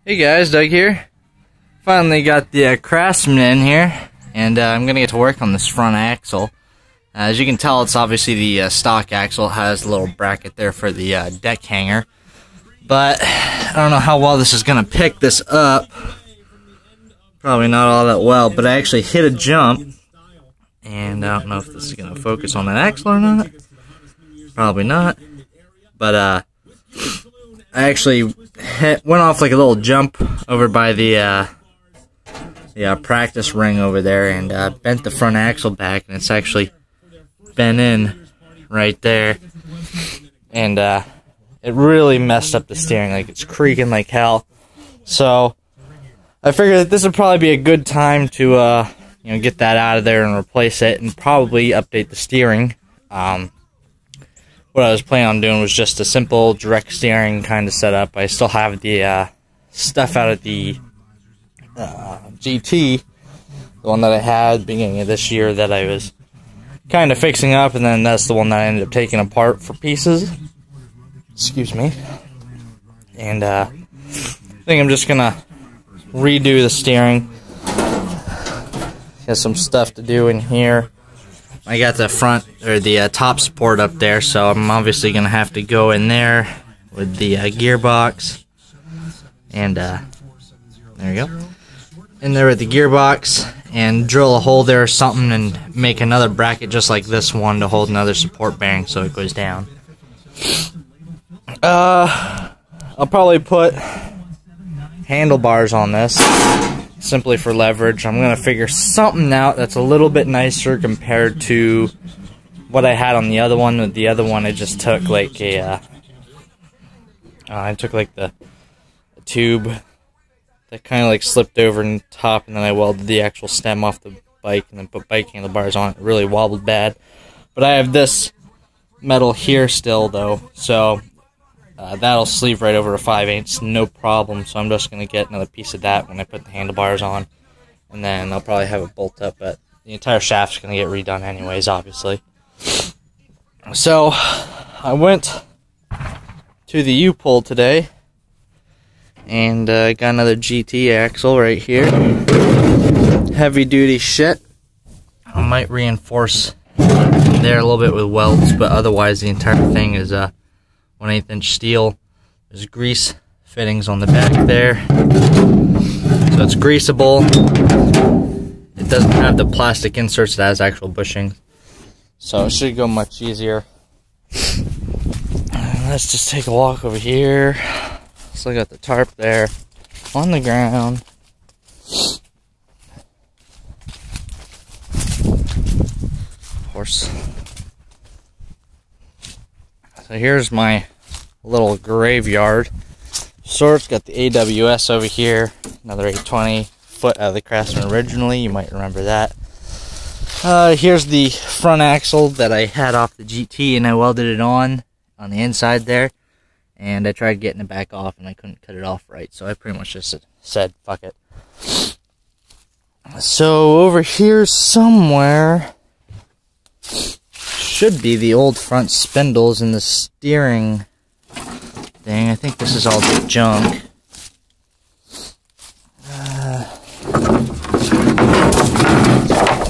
Hey guys, Doug here. Finally got the Craftsman in here, and I'm going to get to work on this front axle. As you can tell, it's obviously the stock axle. It has a little bracket there for the deck hanger. But I don't know how well this is going to pick this up. Probably not all that well, but I actually hit a jump. And I don't know if this is going to focus on that axle or not. Probably not. But I actually went off like a little jump over by the practice ring over there and bent the front axle back, and it's actually bent in right there. And it really messed up the steering. Like, it's creaking like hell. So I figured that this would probably be a good time to get that out of there and replace it, and probably update the steering. What I was planning on doing was just a simple direct steering kind of setup. I still have the stuff out of the GT, the one that I had beginning of this year that I was kind of fixing up, and then that's the one that I ended up taking apart for pieces. Excuse me. And I think I'm just gonna redo the steering. Got some stuff to do in here. I got the front, or the top support up there, so I'm obviously going to have to go in there with the gearbox. And there we go. In there with the gearbox, and drill a hole there or something, and make another bracket just like this one to hold another support bearing so it goes down. I'll probably put handlebars on this, simply for leverage. I'm going to figure something out that's a little bit nicer compared to what I had on the other one. With the other one, I just took like a, the tube that kind of like slipped over in the top, and then I welded the actual stem off the bike, and then put bike handlebars on it. It really wobbled bad. But I have this metal here still, though, so that'll sleeve right over a 5/8, no problem. So I'm just going to get another piece of that when I put the handlebars on, and then I'll probably have it bolt up, but the entire shaft's going to get redone anyways, obviously. So I went to the U-pull today, and got another GT axle right here. Heavy duty shit. I might reinforce there a little bit with welds, but otherwise the entire thing is 1/8 inch steel. There's grease fittings on the back there, so it's greasable. It doesn't have the plastic inserts, it has actual bushing, so it should go much easier. Let's just take a walk over here. Still got the tarp there on the ground. Of course. So here's my little graveyard. So it's got the AWS over here, another 820 foot out of the Craftsman originally, you might remember that. Here's the front axle that I had off the GT, and I welded it on the inside there, and I tried getting it back off, and I couldn't cut it off right, so I pretty much just said, fuck it. So over here somewhere should be the old front spindles in the steering thing. I think this is all the junk.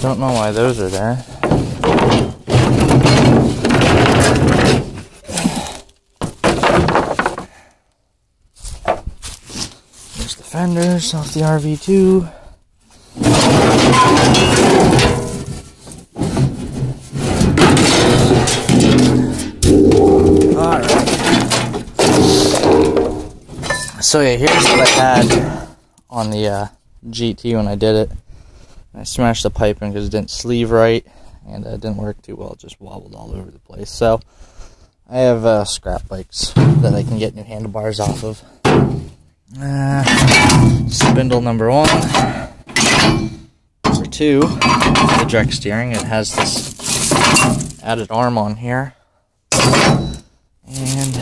Don't know why those are there. There's the fenders off the RV2. Alright. So yeah, here's what I had on the GT when I did it. I smashed the piping because it didn't sleeve right, and it didn't work too well. It just wobbled all over the place. So I have scrap bikes that I can get new handlebars off of. Spindle number 1. Number 2, the direct steering. It has this added arm on here. And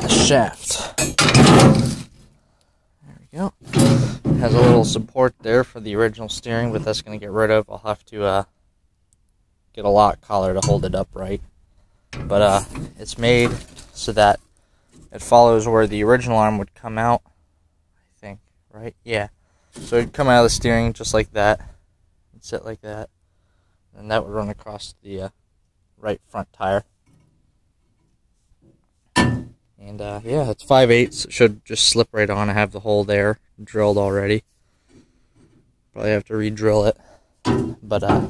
the shaft. There we go. It has a little support there for the original steering, but that's going to get rid of. I'll have to get a lock collar to hold it upright. But it's made so that it follows where the original arm would come out, I think, right? Yeah. So it'd come out of the steering just like that, and sit like that, and that would run across the right front tire. And yeah, it's 5/8. It should just slip right on. I have the hole there drilled already. Probably have to re-drill it. But other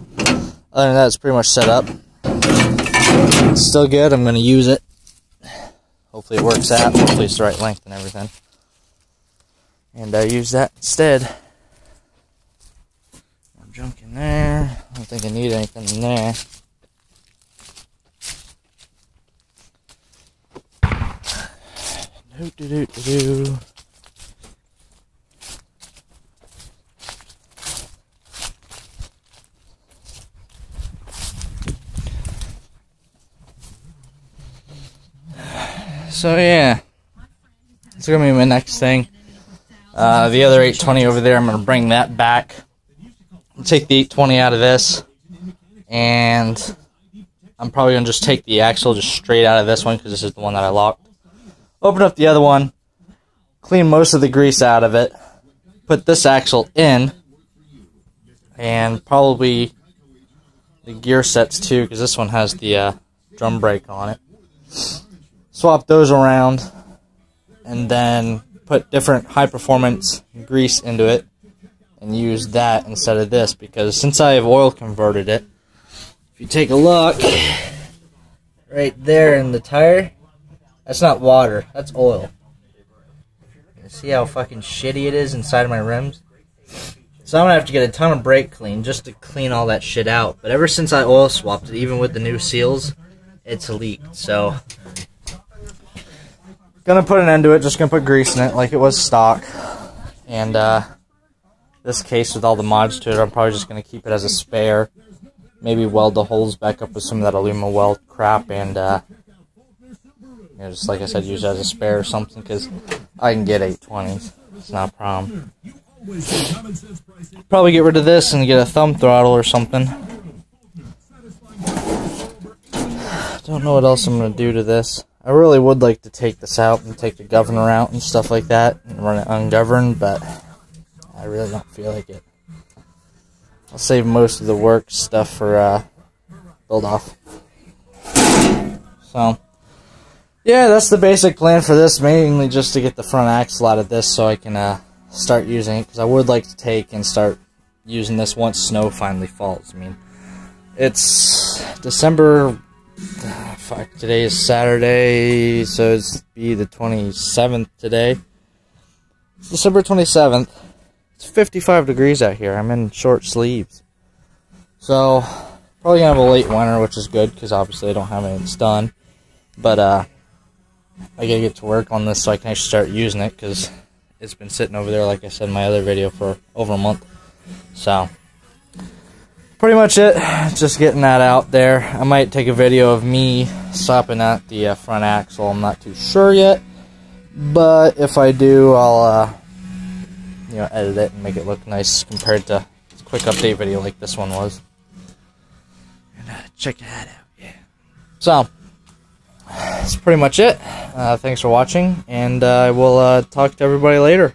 than that, it's pretty much set up. It's still good. I'm going to use it. Hopefully it works out. Hopefully it's the right length and everything. And use that instead. No junk in there. I don't think I need anything in there. Do. So yeah, it's gonna be my next thing. The other 820 over there, I'm gonna bring that back. I'll take the 820 out of this, and I'm probably gonna just take the axle just straight out of this one because this is the one that I locked. Open up the other one, clean most of the grease out of it, put this axle in, and probably the gear sets too, because this one has the drum brake on it. Swap those around, and then put different high-performance grease into it, and use that instead of this, because since I have oil converted it, if you take a look, right there in the tire, that's not water, that's oil. You see how fucking shitty it is inside of my rims? So I'm going to have to get a ton of brake clean just to clean all that shit out. But ever since I oil swapped it, even with the new seals, it's leaked. So gonna put an end to it, just gonna put grease in it like it was stock. And this case with all the mods to it, I'm probably just gonna keep it as a spare. Maybe weld the holes back up with some of that aluminum weld crap, and you know, just like I said, use it as a spare or something, because I can get 820s. It's not a problem. Probably get rid of this and get a thumb throttle or something. Don't know what else I'm gonna do to this. I really would like to take this out and take the governor out and stuff like that and run it ungoverned, but I really don't feel like it. I'll save most of the work stuff for build off. So yeah, that's the basic plan for this, mainly just to get the front axle out of this so I can start using it, because I would like to take and start using this once snow finally falls. I mean, it's December. Fuck, today is Saturday, so it's be the 27th today. It's December 27th. It's 55 degrees out here. I'm in short sleeves. So, probably gonna have a late winter, which is good, because obviously I don't have anything done. But, I gotta get to work on this so I can actually start using it, because it's been sitting over there, like I said in my other video, for over a month. So pretty much it, just getting that out there. I might take a video of me stopping at the front axle. I'm not too sure yet, but if I do, I'll you know, edit it and make it look nice compared to a quick update video like this one was. And check that out, yeah. So that's pretty much it. Thanks for watching, and I will talk to everybody later.